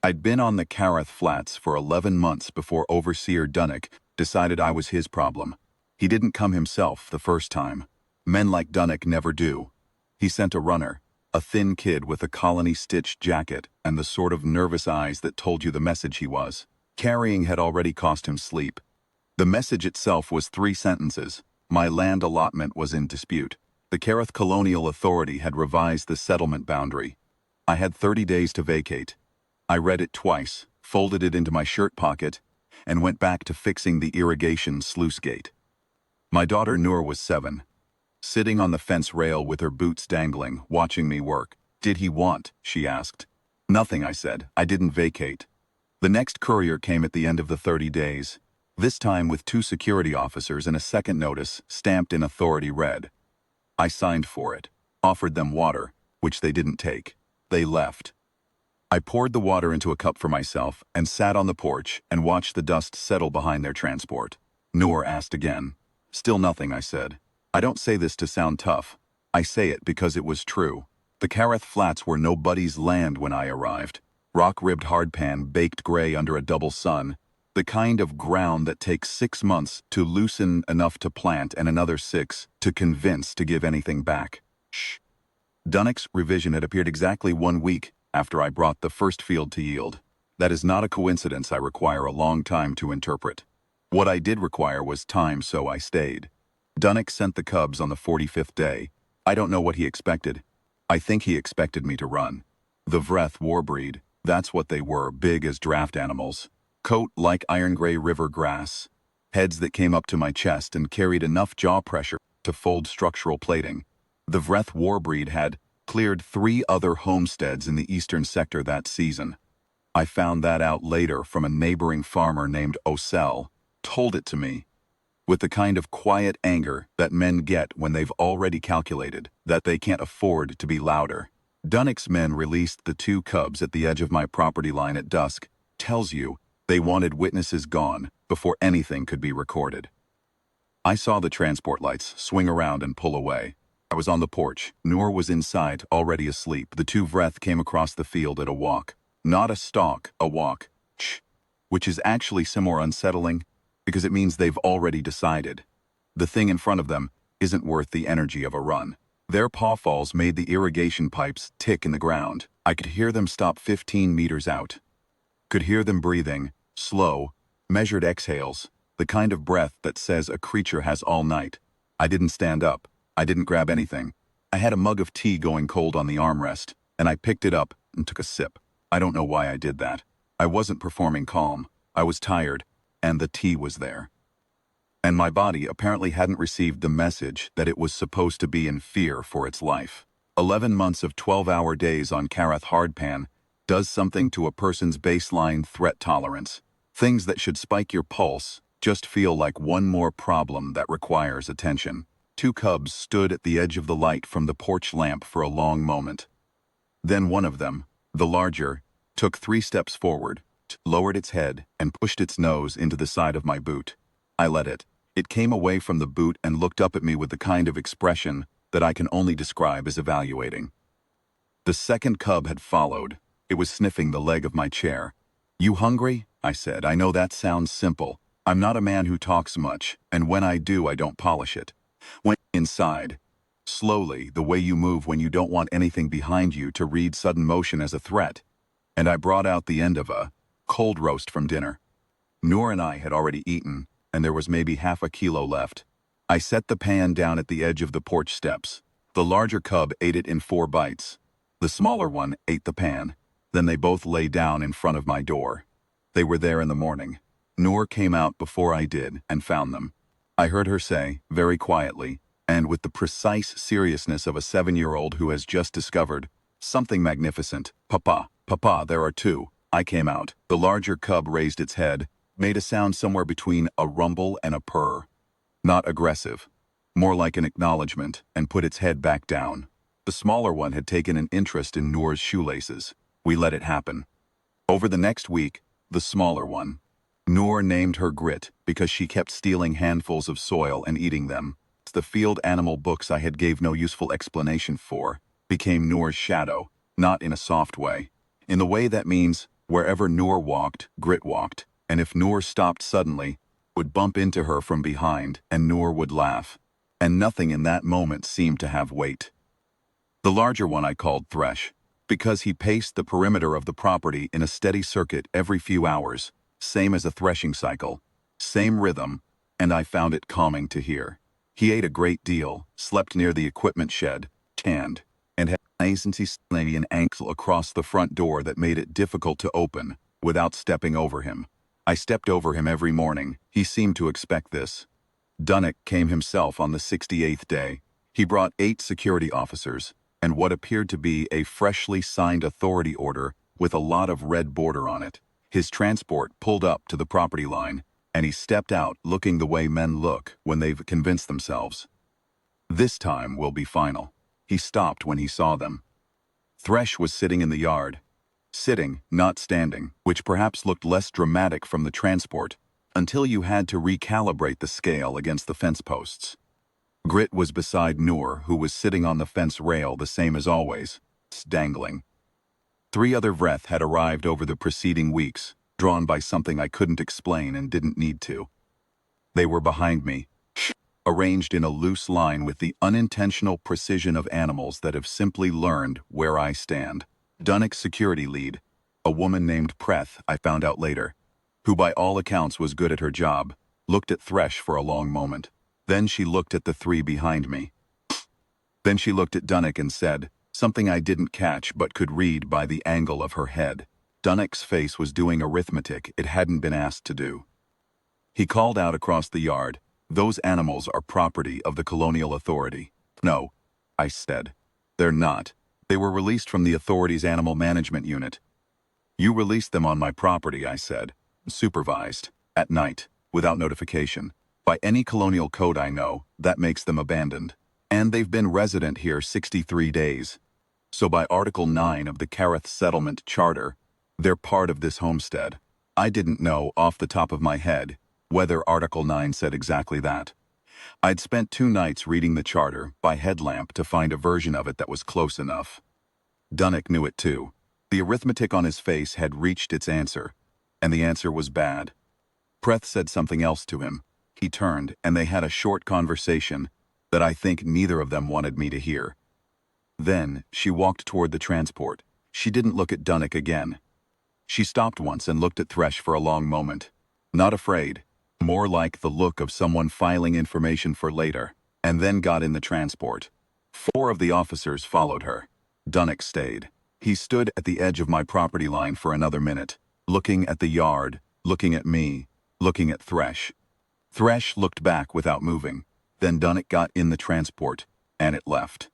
I'd been on the Kareth Flats for 11 months before Overseer Dunnock decided I was his problem. He didn't come himself the first time. Men like Dunnock never do. He sent a runner, a thin kid with a colony-stitched jacket and the sort of nervous eyes that told you the message he was carrying had already cost him sleep. The message itself was 3 sentences. My land allotment was in dispute. The Kareth Colonial Authority had revised the settlement boundary. I had 30 days to vacate. I read it twice, folded it into my shirt pocket, and went back to fixing the irrigation sluice gate. My daughter Noor was 7, sitting on the fence rail with her boots dangling, watching me work. "Did he want?" she asked. "Nothing," I said. "I didn't vacate." The next courier came at the end of the 30 days, this time with 2 security officers and a second notice stamped in authority red. I signed for it, offered them water, which they didn't take. They left. I poured the water into a cup for myself and sat on the porch and watched the dust settle behind their transport. Noor asked again. "Still nothing," I said. I don't say this to sound tough. I say it because it was true. The Kareth Flats were nobody's land when I arrived. Rock-ribbed hardpan baked gray under a double sun, the kind of ground that takes 6 months to loosen enough to plant and another 6 to convince to give anything back. Shh. Dunnock's revision had appeared exactly 1 week after I brought the first field to yield. That is not a coincidence I require a long time to interpret. What I did require was time, so I stayed. Dunnock sent the cubs on the 45th day. I don't know what he expected. I think he expected me to run. The Vreth war breed, that's what they were, big as draft animals. Coat like iron gray river grass. Heads that came up to my chest and carried enough jaw pressure to fold structural plating. The Vreth war breed had cleared 3 other homesteads in the eastern sector that season. I found that out later from a neighboring farmer named Osel, told it to me, with the kind of quiet anger that men get when they've already calculated that they can't afford to be louder. Dunnock's men released the 2 cubs at the edge of my property line at dusk, tells you they wanted witnesses gone before anything could be recorded. I saw the transport lights swing around and pull away. I was on the porch. Noor was inside, already asleep. The 2 Vreth came across the field at a walk. Not a stalk, a walk. Shh. Which is actually some more unsettling, because it means they've already decided. The thing in front of them isn't worth the energy of a run. Their pawfalls made the irrigation pipes tick in the ground. I could hear them stop 15 meters out. Could hear them breathing, slow, measured exhales, the kind of breath that says a creature has all night. I didn't stand up. I didn't grab anything. I had a mug of tea going cold on the armrest, and I picked it up and took a sip. I don't know why I did that. I wasn't performing calm. I was tired, and the tea was there. And my body apparently hadn't received the message that it was supposed to be in fear for its life. 11 months of 12-hour days on Kareth hardpan does something to a person's baseline threat tolerance. Things that should spike your pulse just feel like one more problem that requires attention. 2 cubs stood at the edge of the light from the porch lamp for a long moment. Then one of them, the larger, took 3 steps forward, lowered its head, and pushed its nose into the side of my boot. I let it. It came away from the boot and looked up at me with the kind of expression that I can only describe as evaluating. The second cub had followed. It was sniffing the leg of my chair. "You hungry?" I said. "I know that sounds simple. I'm not a man who talks much, and when I do, I don't polish it. Went inside. Slowly, the way you move when you don't want anything behind you to read sudden motion as a threat. And I brought out the end of a cold roast from dinner. Noor and I had already eaten, and there was maybe half a kilo left. I set the pan down at the edge of the porch steps. The larger cub ate it in 4 bites. The smaller one ate the pan. Then they both lay down in front of my door. They were there in the morning. Noor came out before I did and found them. I heard her say, very quietly, and with the precise seriousness of a 7-year-old who has just discovered something magnificent, "Papa, Papa, there are 2. I came out. The larger cub raised its head, made a sound somewhere between a rumble and a purr. Not aggressive, more like an acknowledgement, and put its head back down. The smaller one had taken an interest in Noor's shoelaces. We let it happen. Over the next week, the smaller one. Noor named her Grit because she kept stealing handfuls of soil and eating them. The field animal books I had gave no useful explanation for became Noor's shadow, not in a soft way. In the way that means Wherever Noor walked, Grit walked, and if Noor stopped suddenly, would bump into her from behind, and Noor would laugh. And nothing in that moment seemed to have weight. The larger one I called Thresh, because he paced the perimeter of the property in a steady circuit every few hours, same as a threshing cycle, same rhythm, and I found it calming to hear. He ate a great deal, slept near the equipment shed, tanned, and had an an ankle across the front door that made it difficult to open without stepping over him. I stepped over him every morning. He seemed to expect this. Dunnock came himself on the 68th day. He brought 8 security officers and what appeared to be a freshly signed authority order with a lot of red border on it. His transport pulled up to the property line, and he stepped out looking the way men look when they've convinced themselves. This time will be final. He stopped when he saw them. Thresh was sitting in the yard. Sitting, not standing, which perhaps looked less dramatic from the transport, until you had to recalibrate the scale against the fence posts. Grit was beside Noor, who was sitting on the fence rail the same as always, dangling. 3 other Vreth had arrived over the preceding weeks, drawn by something I couldn't explain and didn't need to. They were behind me, arranged in a loose line with the unintentional precision of animals that have simply learned where I stand. Dunnock's security lead, a woman named Vreth, I found out later, who by all accounts was good at her job, looked at Thresh for a long moment. Then she looked at the 3 behind me. Then she looked at Dunnock and said, something I didn't catch but could read by the angle of her head. Dunnock's face was doing arithmetic it hadn't been asked to do. He called out across the yard, "Those animals are property of the Colonial Authority." "No," I said. "They're not. They were released from the Authority's Animal Management Unit." "You released them on my property," I said. "Supervised. At night. Without notification. By any colonial code I know, that makes them abandoned. And they've been resident here 63 days. So by Article 9 of the Kareth Settlement Charter, they're part of this homestead." I didn't know, off the top of my head, whether Article 9 said exactly that. I'd spent 2 nights reading the charter by headlamp to find a version of it that was close enough. Dunnock knew it too. The arithmetic on his face had reached its answer, and the answer was bad. Vreth said something else to him. He turned, and they had a short conversation that I think neither of them wanted me to hear. Then, she walked toward the transport. She didn't look at Dunnock again. She stopped once and looked at Thresh for a long moment. Not afraid, more like the look of someone filing information for later, and then got in the transport. 4 of the officers followed her. Dunnock stayed. He stood at the edge of my property line for another minute, looking at the yard, looking at me, looking at Thresh. Thresh looked back without moving. Then Dunnock got in the transport, and it left.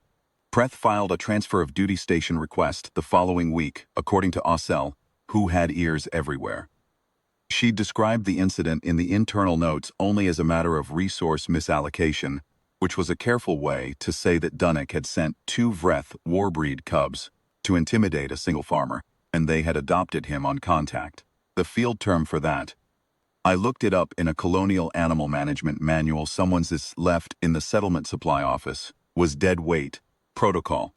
Vreth filed a transfer of duty station request the following week, according to Ossel, who had ears everywhere. She described the incident in the internal notes only as a matter of resource misallocation, which was a careful way to say that Dunnock had sent 2 Vreth warbreed cubs to intimidate a single farmer, and they had adopted him on contact. The field term for that, I looked it up in a colonial animal management manual someone's left in the settlement supply office, was dead weight protocol.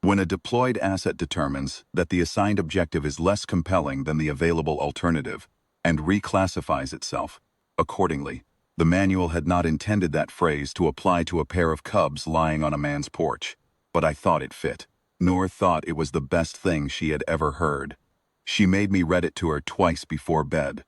When a deployed asset determines that the assigned objective is less compelling than the available alternative and reclassifies itself accordingly, the manual had not intended that phrase to apply to a pair of cubs lying on a man's porch, but I thought it fit. Noor thought it was the best thing she had ever heard. She made me read it to her twice before bed.